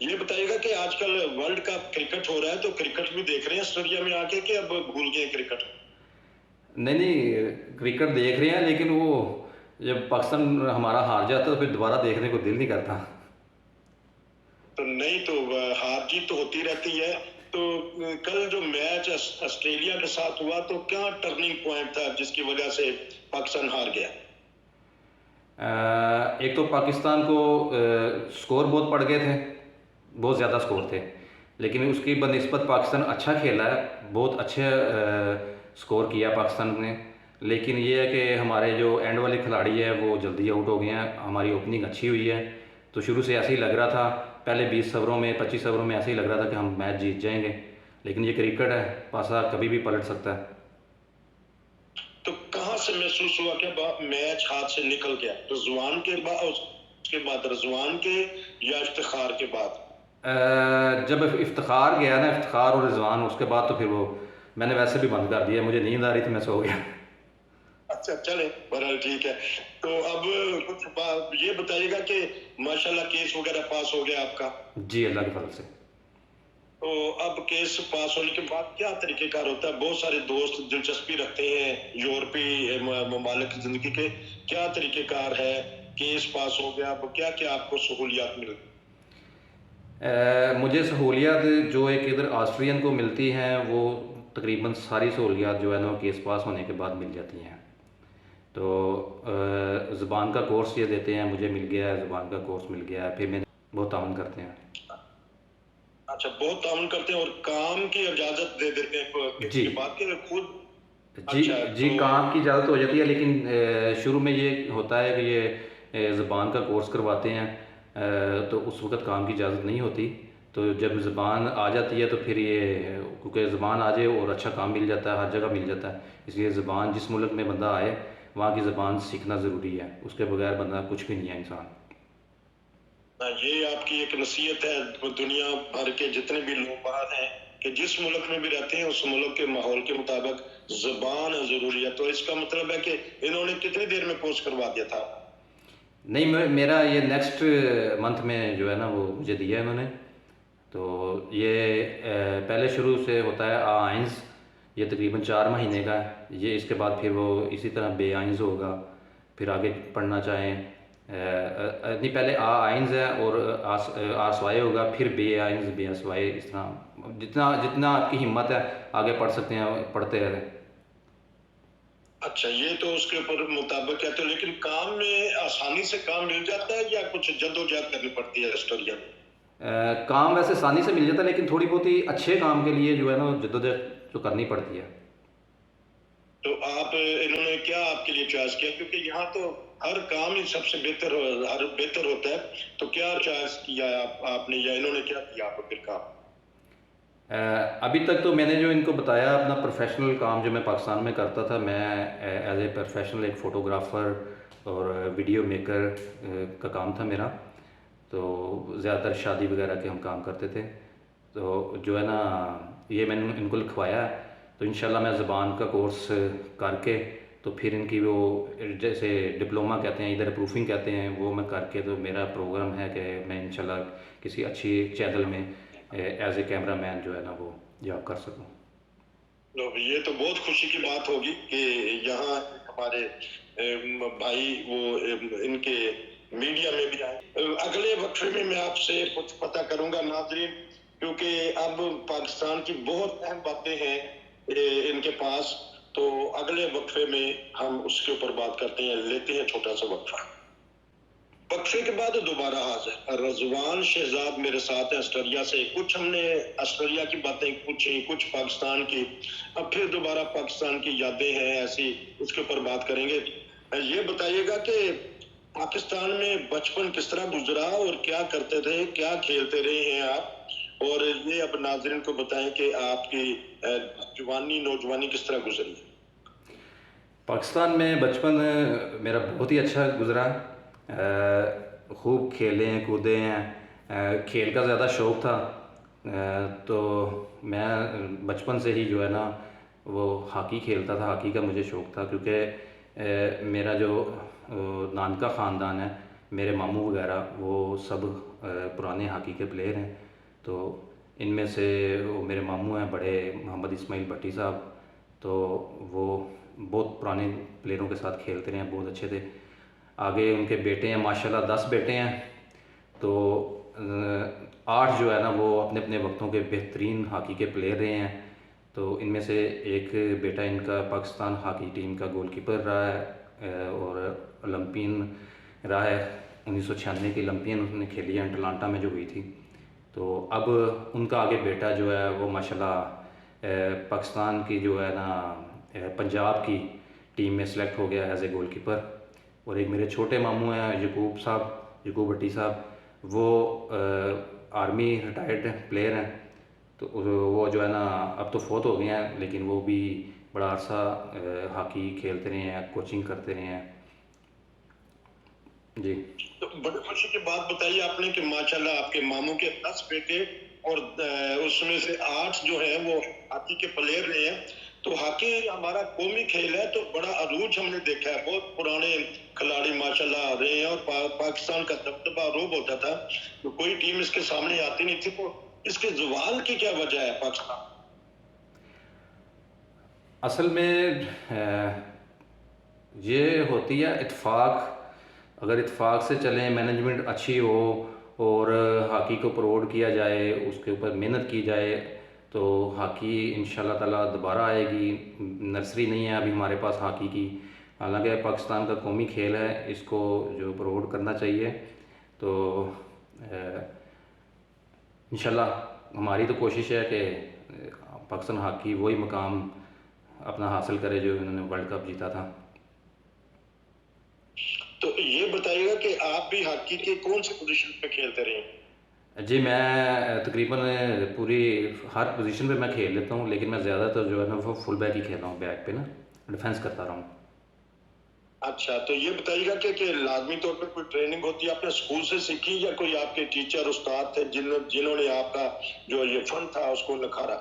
یہ بتائیے گا کہ آج کل ورلڈ کپ کرکٹ ہو رہا ہے تو کرکٹ بھی دیکھ رہے ہیں آسٹریلیا میں آ کے کہ اب بھول گئے کرکٹ؟ نہیں نہیں، کرکٹ دیکھ رہے ہیں لیکن وہ جب پاکستان ہمارا ہار جاتا ہے تو پھر دوبارہ دیکھنے کو دل نہیں کرتا۔ تو نہیں تو ہار جیت تو ہوتی رہتی ہے، تو کل جو میچ آسٹریلیا کے ساتھ ہوا تو کیا ٹرننگ پوائنٹ تھا جس کی وجہ سے پاکستان ہار گیا؟ ایک تو پاکستان کو سکور بہت پڑ گئے تھے، بہت زیادہ سکور تھے، لیکن اس کی بنسبت پاکستان اچھا کھیلا ہے، بہت اچھا سکور کیا پاکستان نے، لیکن یہ ہے کہ ہمارے جو اینڈ والے کھلاڑی ہے وہ جلدی آؤٹ ہو گئے ہیں۔ ہماری اوپننگ اچھی ہوئی ہے تو شروع سے ایسے ہی لگ رہا تھا، پہلے 20 اووروں میں 25 اووروں میں ایسے ہی لگ رہا تھا کہ ہم میچ جیت جائیں گے، لیکن یہ کرکٹ ہے، پاسا کبھی بھی پلٹ سکتا ہے۔ تو کہاں سے محسوس ہوا کہ میچ ہاتھ سے نکل گیا؟ رضوان کے بعد، اس کے بعد رضوان کے یا افتخار کے بعد؟ جب افتخار گیا نا، افتخار اور رضوان، اس کے بعد تو پھر وہ میں نے ویسے بھی بند کر دیا، مجھے نیند آ رہی تھی، میں سو گیا۔ اچھا چلے بہرحال ٹھیک ہے۔ تو اب کچھ یہ بتائیے گا کہ ماشاءاللہ کیس وغیرہ پاس ہو گیا آپ کا؟ جی اللہ کے فضل سے۔ تو اب کیس پاس ہونے کے بعد کیا طریقہ کار ہوتا ہے؟ بہت سارے دوست دلچسپی رکھتے ہیں یورپی ممالک کی زندگی کے، کیا طریقہ کار ہے؟ کیس پاس ہو گیا، اب کیا کیا آپ کو سہولیات مل؟ مجھے سہولیات جو ایک ادھر آسٹرین کو ملتی ہیں وہ تقریباً ساری سہولیات جو ہے نا کیس پاس ہونے کے بعد مل جاتی ہیں۔ تو زبان کا کورس یہ دیتے ہیں، مجھے مل گیا ہے، زبان کا کورس مل گیا ہے، پھر میں بہت تعاون کرتے ہیں۔ اچھا بہت تعاون کرتے ہیں، اور کام کی اجازت دے دیتے ہیں کس جی کے بعد کہ خود؟ جی اچھا جی، تو کام کی اجازت ہو جاتی ہے، لیکن شروع میں یہ ہوتا ہے کہ یہ زبان کا کورس کرواتے ہیں، تو اس وقت کام کی اجازت نہیں ہوتی، تو جب زبان آ جاتی ہے تو پھر یہ کیونکہ زبان آ جائے اور اچھا کام مل جاتا ہے، ہر جگہ مل جاتا ہے، اس لیے زبان جس ملک میں بندہ آئے وہاں کی زبان سیکھنا ضروری ہے، اس کے بغیر بندہ کچھ بھی نہیں ہے انسان۔ یہ آپ کی ایک نصیحت ہے دنیا بھر کے جتنے بھی لوگ باہر ہیں کہ جس ملک میں بھی رہتے ہیں اس ملک کے ماحول کے مطابق زبان ضروری ہے۔ تو اس کا مطلب ہے کہ انہوں نے کتنی دیر میں کورس کروا دیا تھا؟ نہیں، میرا یہ نیکسٹ منتھ میں جو ہے نا وہ مجھے دیا ہے انہوں نے، تو یہ پہلے شروع سے ہوتا ہے آئنز، یہ تقریباً 4 مہینے کا ہے، یہ اس کے بعد پھر وہ اسی طرح بے آئنز ہوگا، پھر آگے پڑھنا چاہیں نہیں، پہلے آئنز ہے اور آسوائے ہوگا، پھر بے آئنز بے آسوائے، اس طرح جتنا آپ کی ہمت ہے آگے پڑھ سکتے ہیں، پڑھتے رہیں۔ اچھا یہ تو اس کے اوپر مطابق ہے، تو لیکن کام میں آسانی سے کام مل جاتا ہے یا کچھ جدوجہد کرنی پڑتی ہے آسٹریلیا میں؟ کام ویسے آسانی سے مل جاتا ہے، لیکن تھوڑی بہت ہی اچھے کام کے لیے جو ہے نا جدوجہد تو کرنی پڑتی ہے۔ تو آپ انہوں نے کیا آپ کے لیے چوائس کیا؟ کیونکہ یہاں تو ہر کام ہی سب سے بہتر ہوتا ہے، تو کیا چوائس کیا آپ نے یا انہوں نے کیا کیا آپ کو پھر کام؟ ابھی تک تو میں نے جو ان کو بتایا اپنا پروفیشنل کام جو میں پاکستان میں کرتا تھا، میں ایز اے پروفیشنل ایک فوٹوگرافر اور ویڈیو میکر کا کام تھا میرا، تو زیادہ تر شادی وغیرہ کے ہم کام کرتے تھے، تو جو ہے نا یہ میں نے ان کو لکھوایا ہے، تو انشاءاللہ میں زبان کا کورس کر کے تو پھر ان کی وہ جیسے ڈپلومہ کہتے ہیں ادھر پروفنگ کہتے ہیں، وہ میں کر کے تو میرا پروگرام ہے کہ میں انشاءاللہ کسی اچھی چینل میں ایز اے کیمرہ مین جو ہے نا وہ جاب کر سکوں۔ یہ تو بہت خوشی کی بات ہوگی کہ یہاں ہمارے بھائی وہ ان کے میڈیا میں بھی آئے۔ اگلے وقفے میں میں آپ سے کچھ پتہ کروں گا ناظرین، کیونکہ اب پاکستان کی بہت اہم باتیں ہیں ان کے پاس، تو اگلے وقفے میں ہم اس کے اوپر بات کرتے ہیں، لیتے ہیں چھوٹا سا وقفہ۔ وقفے کے بعد دوبارہ حاضر رضوان شہزاد میرے ساتھ ہیں آسٹریلیا سے۔ کچھ ہم نے آسٹریلیا کی باتیں پوچھی، کچھ پاکستان کی، اب پھر دوبارہ پاکستان کی یادیں ہیں ایسی، اس کے اوپر بات کریں گے۔ یہ بتائیے گا کہ پاکستان میں بچپن کس طرح گزرا اور کیا کرتے تھے، کیا کھیلتے رہے ہیں آپ، اور یہ اب ناظرین کو بتائیں کہ آپ کی جوانی نوجوانی کس طرح گزری؟ پاکستان میں بچپن میرا بہت ہی اچھا گزرا، خوب کھیلے ہیں کودے ہیں، کھیل کا زیادہ شوق تھا، تو میں بچپن سے ہی جو ہے نا وہ ہاکی کھیلتا تھا، ہاکی کا مجھے شوق تھا، کیونکہ میرا جو نانکا خاندان ہے میرے ماموں وغیرہ وہ سب پرانے ہاکی کے پلیئر ہیں. تو ان میں سے وہ میرے ماموں ہیں بڑے محمد اسماعیل بھٹی صاحب, تو وہ بہت پرانے پلیئروں کے ساتھ کھیلتے رہے ہیں, بہت اچھے تھے. آگے ان کے بیٹے ہیں, ماشاءاللہ 10 بیٹے ہیں. تو 8 جو ہے نا وہ اپنے اپنے وقتوں کے بہترین ہاکی کے پلیئر رہے ہیں. تو ان میں سے ایک بیٹا ان کا پاکستان ہاکی ٹیم کا گول کیپر رہا ہے اور اولمپئن رہا ہے. 1996 کی اولمپئن اس نے کھیلی ہے اٹلانٹا میں جو ہوئی تھی. تو اب ان کا آگے بیٹا جو ہے وہ ماشاءاللہ پاکستان کی جو ہے نا پنجاب کی ٹیم میں سلیکٹ ہو گیا ایز اے گول کیپر. اور ایک میرے چھوٹے ماموں ہیں یعقوب صاحب, یعقوب بھٹی صاحب, وہ آرمی ریٹائرڈ پلیئر ہیں. تو وہ جو ہے نا اب تو فوت ہو گئے ہیں, لیکن وہ بھی بڑا عرصہ ہاکی کھیلتے رہے ہیں, کوچنگ کرتے رہے ہیں. جی تو بڑی خوشی کی بات بتائی آپ نے کہ ماشاءاللہ آپ کے ماموں کے 10 بیٹے اور اس میں سے 8 جو ہیں وہ ہاکی کے پلیئر رہے ہیں. تو ہاکی ہمارا قومی کھیل ہے, تو بڑا عروج ہم نے دیکھا ہے. بہت پرانے کھلاڑی ماشاءاللہ رہے ہیں اور پاکستان کا دبدبہ روب ہوتا تھا, تو کوئی ٹیم اس کے سامنے آتی نہیں تھی. تو اس کے زوال کی کیا وجہ ہے پاکستان؟ اصل میں یہ ہوتی ہے اتفاق. اگر اتفاق سے چلیں, مینجمنٹ اچھی ہو اور ہاکی کو پروموٹ کیا جائے, اس کے اوپر محنت کی جائے, تو ہاکی انشاءاللہ تعالیٰ دوبارہ آئے گی. نرسری نہیں ہے ابھی ہمارے پاس ہاکی کی, حالانکہ پاکستان کا قومی کھیل ہے, اس کو جو پروموٹ کرنا چاہیے. تو انشاءاللہ ہماری تو کوشش ہے کہ پاکستان ہاکی وہی مقام اپنا حاصل کرے جو انہوں نے ورلڈ کپ جیتا تھا. تو یہ بتائیے گا کہ آپ بھی ہاکی کے کون سی پوزیشن پہ کھیلتے رہے ہیں؟ جی میں تقریباً پوری ہر پوزیشن پہ میں کھیل لیتا ہوں, لیکن میں زیادہ تر جو ہے نا وہ فل بیک ہی کھیلتا ہوں, بیک پہ نا ڈیفینس کرتا رہا ہوں. اچھا, تو یہ بتائیے گا کہ لازمی طور پہ کوئی ٹریننگ ہوتی ہے آپ نے اسکول سے سیکھی, یا کوئی آپ کے ٹیچر استاد تھے جنہوں نے آپ کا جو یہ فن تھا اس کو نکھارا؟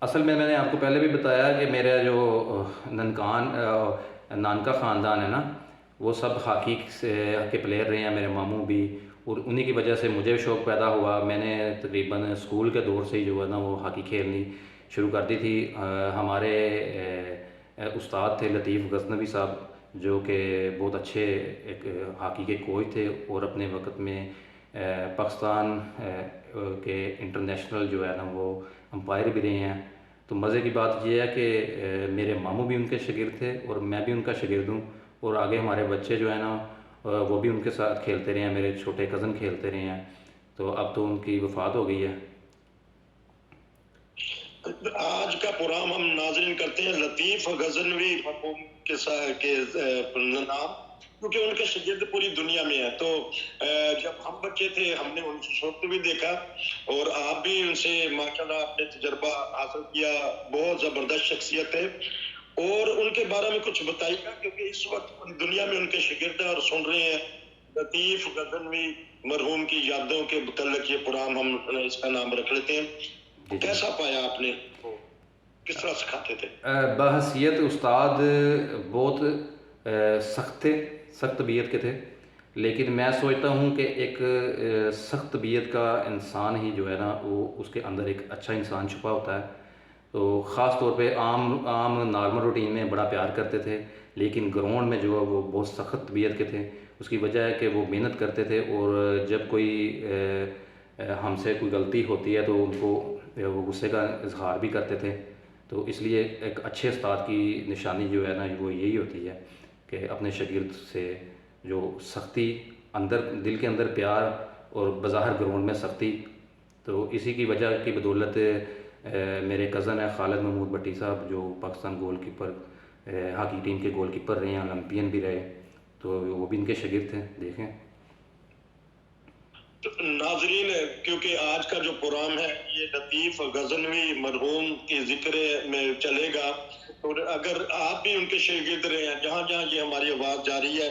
اصل میں نے آپ کو پہلے بھی بتایا کہ میرا جو نانکا خاندان ہے نا, وہ سب ہاکی کے پلیئر رہے ہیں, میرے ماموں بھی, اور انہی کی وجہ سے مجھے شوق پیدا ہوا. میں نے تقریباً اسکول کے دور سے ہی جو ہے نا وہ ہاکی کھیلنی شروع کر دی تھی. ہمارے استاد تھے لطیف غزنوی صاحب, جو کہ بہت اچھے ایک ہاکی کے کوچ تھے, اور اپنے وقت میں پاکستان کے انٹرنیشنل جو ہے نا وہ امپائر بھی رہے ہیں. تو مزے کی بات یہ ہے کہ میرے ماموں بھی ان کے شاگرد تھے اور میں بھی ان کا شاگرد ہوں, اور آگے ہمارے بچے جو ہیں نا وہ بھی ان کے ساتھ کھیلتے رہے ہیں, میرے چھوٹے کزن کھیلتے رہے ہیں. تو اب تو ان کی وفات ہو گئی ہے. آج کا پروگرام ہم ناظرین کرتے ہیں لطیف غزنوی مرحوم کے نام, کیونکہ ان کے شاگرد پوری دنیا میں ہیں. تو جب ہم بچے تھے ہم نے ان کو بھی دیکھا, اور آپ بھی ان سے ماشاءاللہ اپنے تجربہ حاصل کیا. بہت زبردست شخصیت ہے, اور ان کے بارے میں کچھ بتائیے گا, کیونکہ اس وقت پوری دنیا میں ان کے شاگرد ہیں اور سن رہے ہیں. لطیف غزنوی مرحوم کی یادوں کے متعلق یہ پروگرام ہم اس کا نام رکھ لیتے ہیں. کیسا پایا آپ نے, کس طرح سکھاتے تھے؟ بحیثیت استاد بہت سخت طبیعت کے تھے, لیکن میں سوچتا ہوں کہ ایک سخت طبیعت کا انسان ہی جو ہے نا وہ اس کے اندر ایک اچھا انسان چھپا ہوتا ہے. تو خاص طور پہ عام نارمل روٹین میں بڑا پیار کرتے تھے, لیکن گراؤنڈ میں جو ہے وہ بہت سخت طبیعت کے تھے. اس کی وجہ ہے کہ وہ محنت کرتے تھے, اور جب کوئی ہم سے کوئی غلطی ہوتی ہے تو ان کو وہ غصے کا اظہار بھی کرتے تھے. تو اس لیے ایک اچھے استاد کی نشانی جو ہے نا وہ یہی ہوتی ہے کہ اپنے شاگرد سے جو سختی, دل کے اندر پیار, اور بظاہر گراؤنڈ میں سختی. تو اسی کی وجہ کی بدولت میرے کزن ہے خالد محمود بھٹی صاحب, جو Pakistan goal keeper hockey team کے گول کیپر رہے ہیں, اولمپئن بھی رہے, تو وہ بھی ان کے شاگرد تھے. دیکھیں ناظرین, کیونکہ آج کا جو پروگرام ہے یہ لطیف غزنوی مرحوم کے ذکر میں چلے گا, اور اگر آپ بھی ان کے شاگرد رہے ہیں, جہاں جہاں یہ ہماری آواز جا رہی ہے,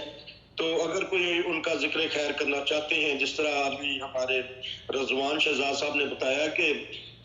تو اگر کوئی ان کا ذکر خیر کرنا چاہتے ہیں, جس طرح ابھی ہمارے رضوان شہزاد صاحب نے بتایا کہ